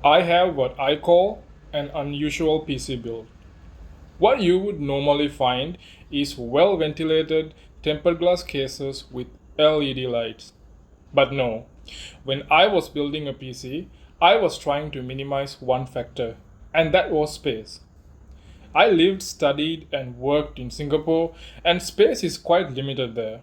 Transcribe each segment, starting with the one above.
I have what I call an unusual PC build. What you would normally find is well ventilated tempered glass cases with LED lights. But no, when I was building a PC, I was trying to minimize one factor, and that was space. I lived, studied, and worked in Singapore, and space is quite limited there.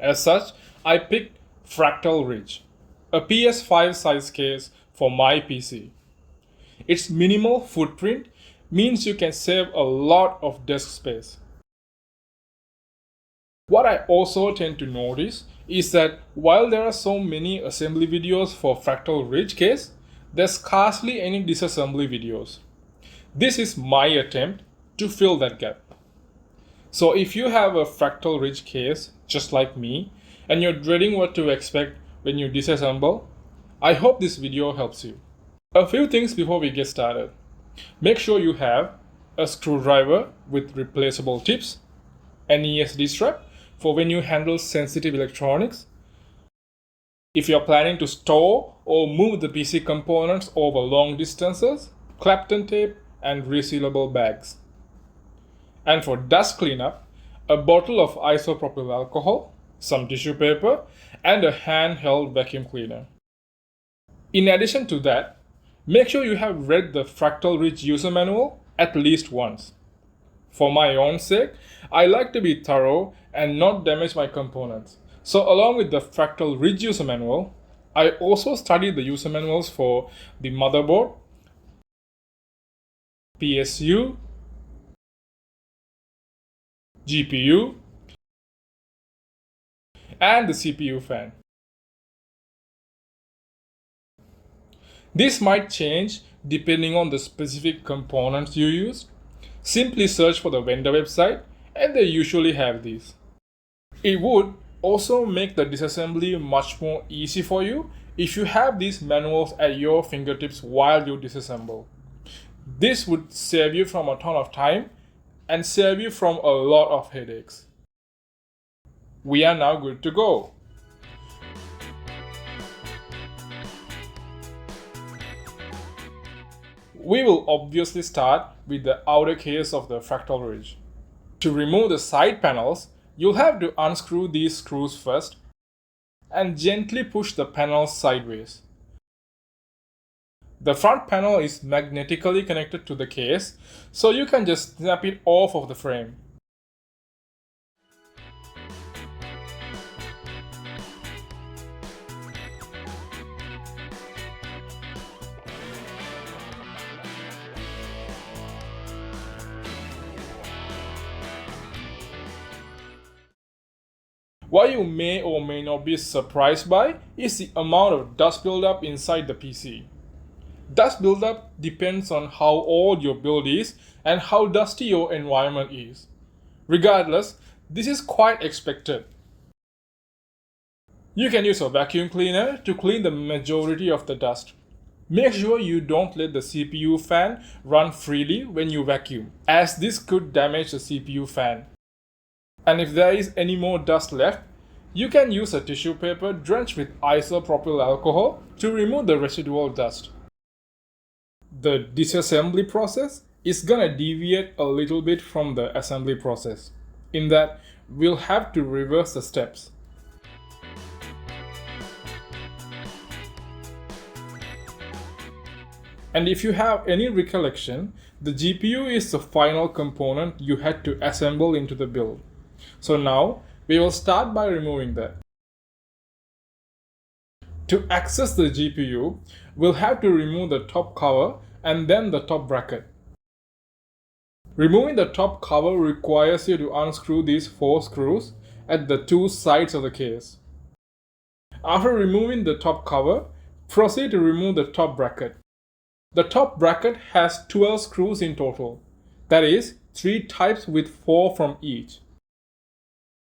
As such, I picked Fractal Ridge, a PS5 size case for my PC. Its minimal footprint means you can save a lot of desk space. What I also tend to notice is that while there are so many assembly videos for Fractal Ridge case, there's scarcely any disassembly videos. This is my attempt to fill that gap. So if you have a Fractal Ridge case, just like me, and you're dreading what to expect when you disassemble, I hope this video helps you. A few things before we get started. Make sure you have a screwdriver with replaceable tips, an ESD strap for when you handle sensitive electronics, if you're planning to store or move the PC components over long distances, Clapton tape and resealable bags. And for dust cleanup, a bottle of isopropyl alcohol, some tissue paper, and a handheld vacuum cleaner. In addition to that, make sure you have read the Fractal Ridge user manual at least once. For my own sake, I like to be thorough and not damage my components. So along with the Fractal Ridge user manual, I also studied the user manuals for the motherboard, PSU, GPU, and the CPU fan. This might change depending on the specific components you use. Simply search for the vendor website and they usually have these. It would also make the disassembly much more easy for you if you have these manuals at your fingertips while you disassemble. This would save you from a ton of time and save you from a lot of headaches. We are now good to go. We will obviously start with the outer case of the Fractal Ridge. To remove the side panels, you'll have to unscrew these screws first and gently push the panels sideways. The front panel is magnetically connected to the case, so you can just snap it off of the frame. What you may or may not be surprised by is the amount of dust buildup inside the PC. Dust buildup depends on how old your build is and how dusty your environment is. Regardless, this is quite expected. You can use a vacuum cleaner to clean the majority of the dust. Make sure you don't let the CPU fan run freely when you vacuum, as this could damage the CPU fan. And if there is any more dust left, you can use a tissue paper drenched with isopropyl alcohol to remove the residual dust. The disassembly process is gonna deviate a little bit from the assembly process, in that we'll have to reverse the steps. And if you have any recollection, the GPU is the final component you had to assemble into the build. So now, we will start by removing that. To access the GPU, we'll have to remove the top cover and then the top bracket. Removing the top cover requires you to unscrew these 4 screws at the 2 sides of the case. After removing the top cover, proceed to remove the top bracket. The top bracket has 12 screws in total, that is, 3 types with 4 from each.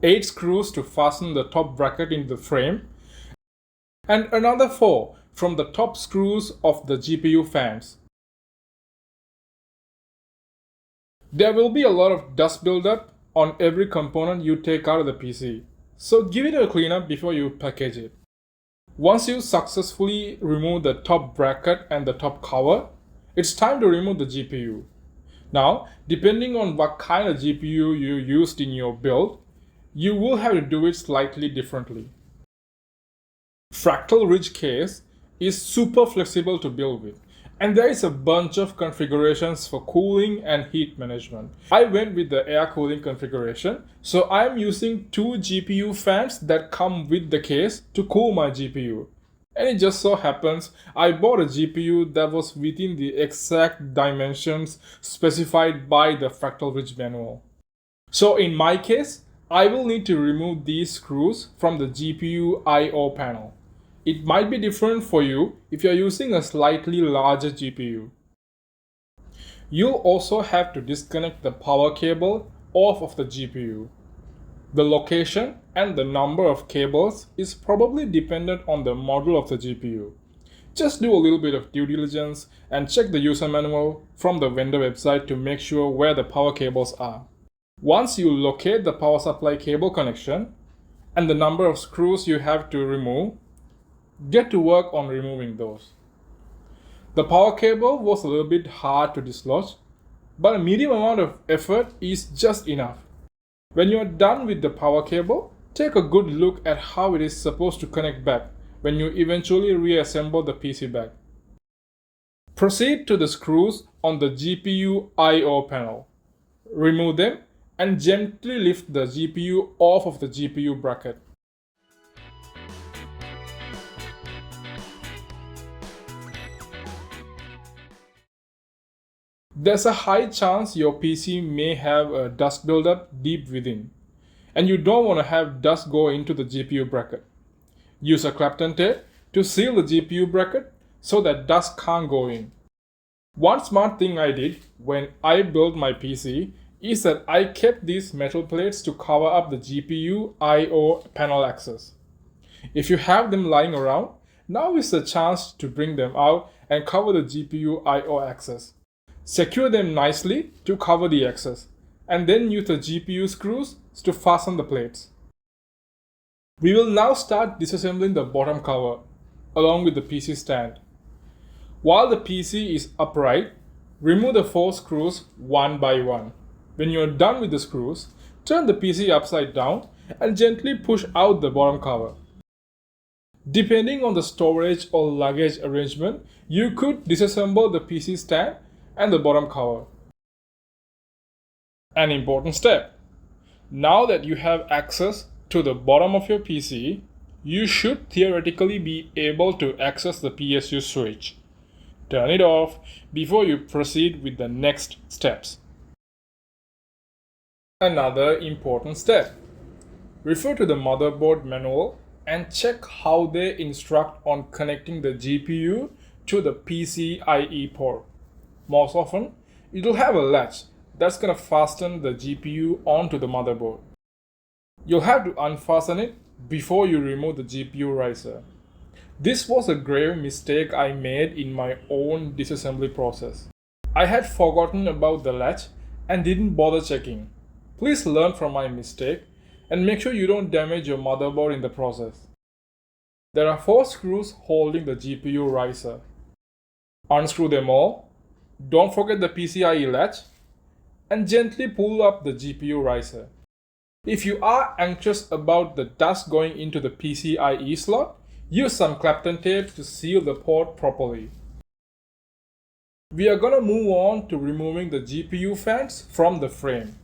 8 screws to fasten the top bracket into the frame, and another 4 from the top screws of the GPU fans. There will be a lot of dust buildup on every component you take out of the PC, so give it a cleanup before you package it. Once you successfully remove the top bracket and the top cover, it's time to remove the GPU. Now, depending on what kind of GPU you used in your build, you will have to do it slightly differently. Fractal Ridge case is super flexible to build with, and there is a bunch of configurations for cooling and heat management. I went with the air cooling configuration, so I am using 2 GPU fans that come with the case to cool my GPU. And it just so happens I bought a GPU that was within the exact dimensions specified by the Fractal Ridge manual. So in my case, I will need to remove these screws from the GPU I/O panel. It might be different for you if you're using a slightly larger GPU. You'll also have to disconnect the power cable off of the GPU. The location and the number of cables is probably dependent on the model of the GPU. Just do a little bit of due diligence and check the user manual from the vendor website to make sure where the power cables are. Once you locate the power supply cable connection and the number of screws you have to remove, get to work on removing those. The power cable was a little bit hard to dislodge, but a medium amount of effort is just enough. When you're done with the power cable, take a good look at how it is supposed to connect back when you eventually reassemble the PC back. Proceed to the screws on the GPU I/O panel. Remove them and gently lift the GPU off of the GPU bracket. There's a high chance your PC may have a dust buildup deep within, and you don't want to have dust go into the GPU bracket. Use a Clapton tape to seal the GPU bracket so that dust can't go in. One smart thing I did when I built my PC is that I kept these metal plates to cover up the GPU I/O panel access. If you have them lying around, now is the chance to bring them out and cover the GPU I/O access. Secure them nicely to cover the access, and then use the GPU screws to fasten the plates. We will now start disassembling the bottom cover along with the PC stand. While the PC is upright, remove the 4 screws one by one. When you are done with the screws, turn the PC upside down and gently push out the bottom cover. Depending on the storage or luggage arrangement, you could disassemble the PC stand and the bottom cover. An important step. Now that you have access to the bottom of your PC, you should theoretically be able to access the PSU switch. Turn it off before you proceed with the next steps. Another important step. Refer to the motherboard manual and check how they instruct on connecting the GPU to the PCIe port. Most often, it will have a latch that's going to fasten the GPU onto the motherboard. You'll have to unfasten it before you remove the GPU riser. This was a grave mistake I made in my own disassembly process. I had forgotten about the latch and didn't bother checking. Please learn from my mistake and make sure you don't damage your motherboard in the process. There are 4 screws holding the GPU riser. Unscrew them all. Don't forget the PCIe latch, and gently pull up the GPU riser. If you are anxious about the dust going into the PCIe slot, use some Clapton tape to seal the port properly. We are going to move on to removing the GPU fans from the frame.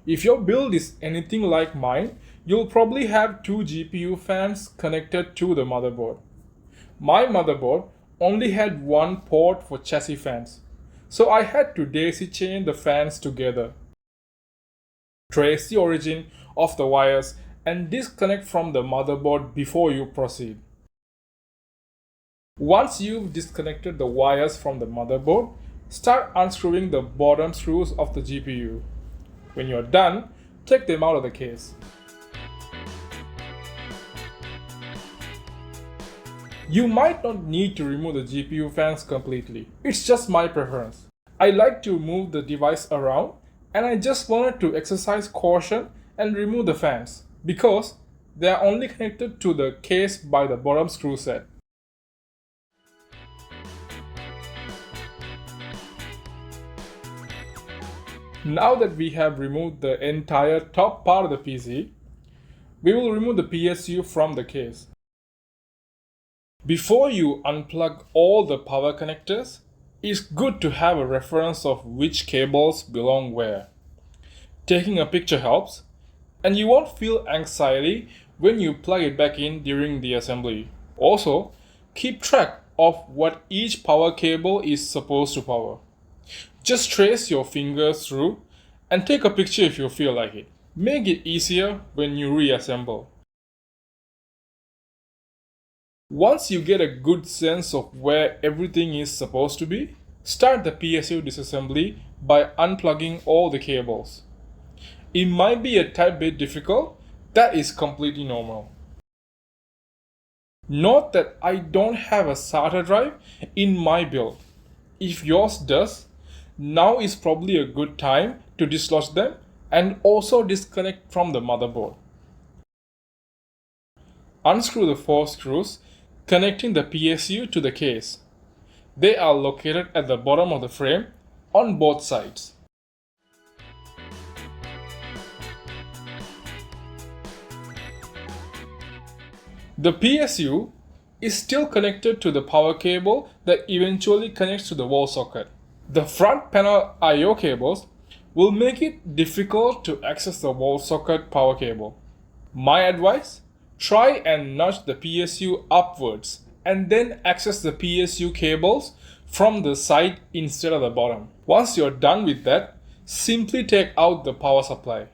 If your build is anything like mine, you'll probably have 2 GPU fans connected to the motherboard. My motherboard only had 1 port for chassis fans, so I had to daisy chain the fans together. Trace the origin of the wires and disconnect from the motherboard before you proceed. Once you've disconnected the wires from the motherboard, start unscrewing the bottom screws of the GPU. When you're done, take them out of the case. You might not need to remove the GPU fans completely. It's just my preference. I like to move the device around, and I just wanted to exercise caution and remove the fans because They are only connected to the case by the bottom screw set. Now that we have removed the entire top part of the PC, we will remove the PSU from the case. Before you unplug all the power connectors, it's good to have a reference of which cables belong where. Taking a picture helps, and you won't feel anxiety when you plug it back in during the assembly. Also, keep track of what each power cable is supposed to power. Just trace your fingers through and take a picture if you feel like it. Make it easier when you reassemble. Once you get a good sense of where everything is supposed to be, start the PSU disassembly by unplugging all the cables. It might be a tad bit difficult, that is completely normal. Note that I don't have a SATA drive in my build. If yours does, now is probably a good time to dislodge them and also disconnect from the motherboard. Unscrew the 4 screws connecting the PSU to the case. They are located at the bottom of the frame on both sides. The PSU is still connected to the power cable that eventually connects to the wall socket. The front panel I/O cables will make it difficult to access the wall socket power cable. My advice: try and nudge the PSU upwards and then access the PSU cables from the side instead of the bottom. Once you're done with that, simply take out the power supply.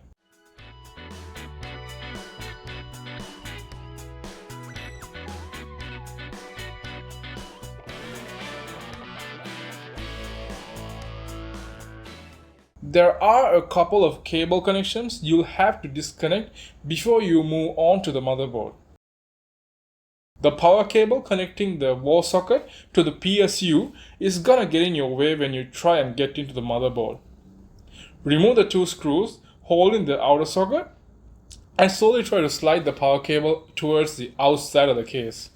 There are a couple of cable connections you'll have to disconnect before you move on to the motherboard. The power cable connecting the wall socket to the PSU is gonna get in your way when you try and get into the motherboard. Remove the 2 screws holding the outer socket and slowly try to slide the power cable towards the outside of the case.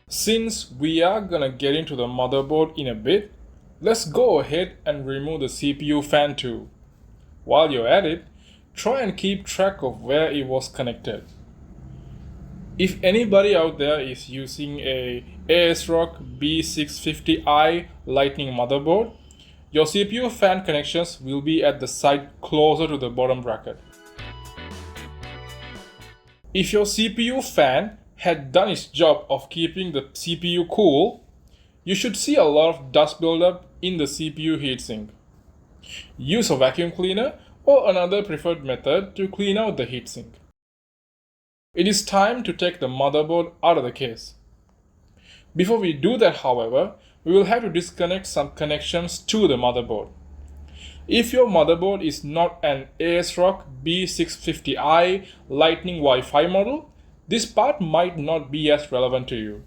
Since we are gonna get into the motherboard in a bit, let's go ahead and remove the CPU fan too. While you're at it, try and keep track of where it was connected. If anybody out there is using a ASRock B650i Lightning motherboard, your CPU fan connections will be at the side closer to the bottom bracket. If your CPU fan had done its job of keeping the CPU cool, you should see a lot of dust buildup in the CPU heatsink. Use a vacuum cleaner or another preferred method to clean out the heatsink. It is time to take the motherboard out of the case. Before we do that, however, we will have to disconnect some connections to the motherboard. If your motherboard is not an ASRock B650i Lightning Wi-Fi model, this part might not be as relevant to you.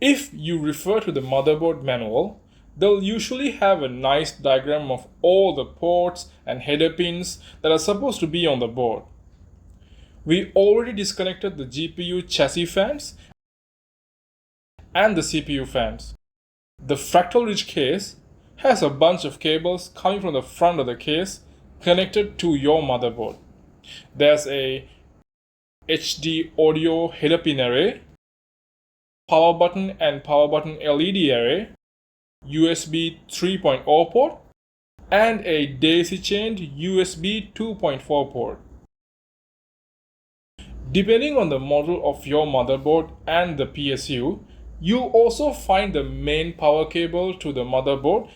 If you refer to the motherboard manual, they'll usually have a nice diagram of all the ports and header pins that are supposed to be on the board. We already disconnected the GPU chassis fans and the CPU fans. The Fractal Ridge case has a bunch of cables coming from the front of the case connected to your motherboard. There's a HD audio header pin array, power button and power button LED array, USB 3.0 port, and a daisy-chained USB 2.4 port. Depending on the model of your motherboard and the PSU, you'll also find the main power cable to the motherboard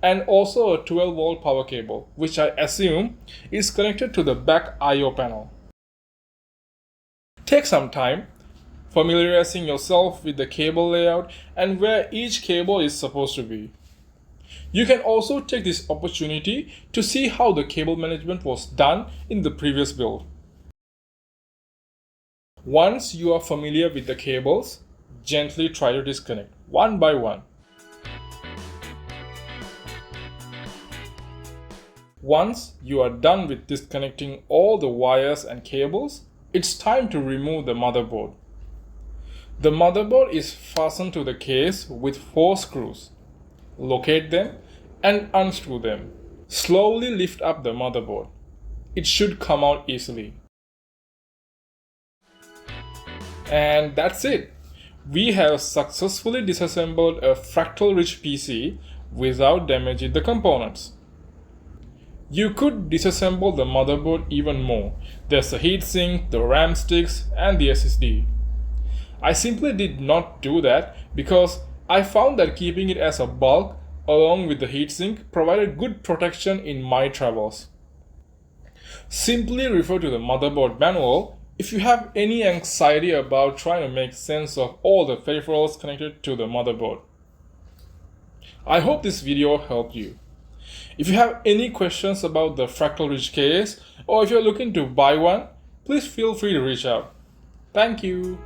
and also a 12-volt power cable, which I assume is connected to the back I/O panel. Take some time familiarizing yourself with the cable layout and where each cable is supposed to be. You can also take this opportunity to see how the cable management was done in the previous build. Once you are familiar with the cables, gently try to disconnect one by one. Once you are done with disconnecting all the wires and cables, it's time to remove the motherboard. The motherboard is fastened to the case with 4 screws. Locate them and unscrew them. Slowly lift up the motherboard. It should come out easily. And that's it. We have successfully disassembled a Fractal Ridge PC without damaging the components. You could disassemble the motherboard even more. There's the heatsink, the RAM sticks, and the SSD. I simply did not do that because I found that keeping it as a bulk along with the heatsink provided good protection in my travels. Simply refer to the motherboard manual if you have any anxiety about trying to make sense of all the peripherals connected to the motherboard. I hope this video helped you. If you have any questions about the Fractal Ridge case or if you're looking to buy one, please feel free to reach out. Thank you.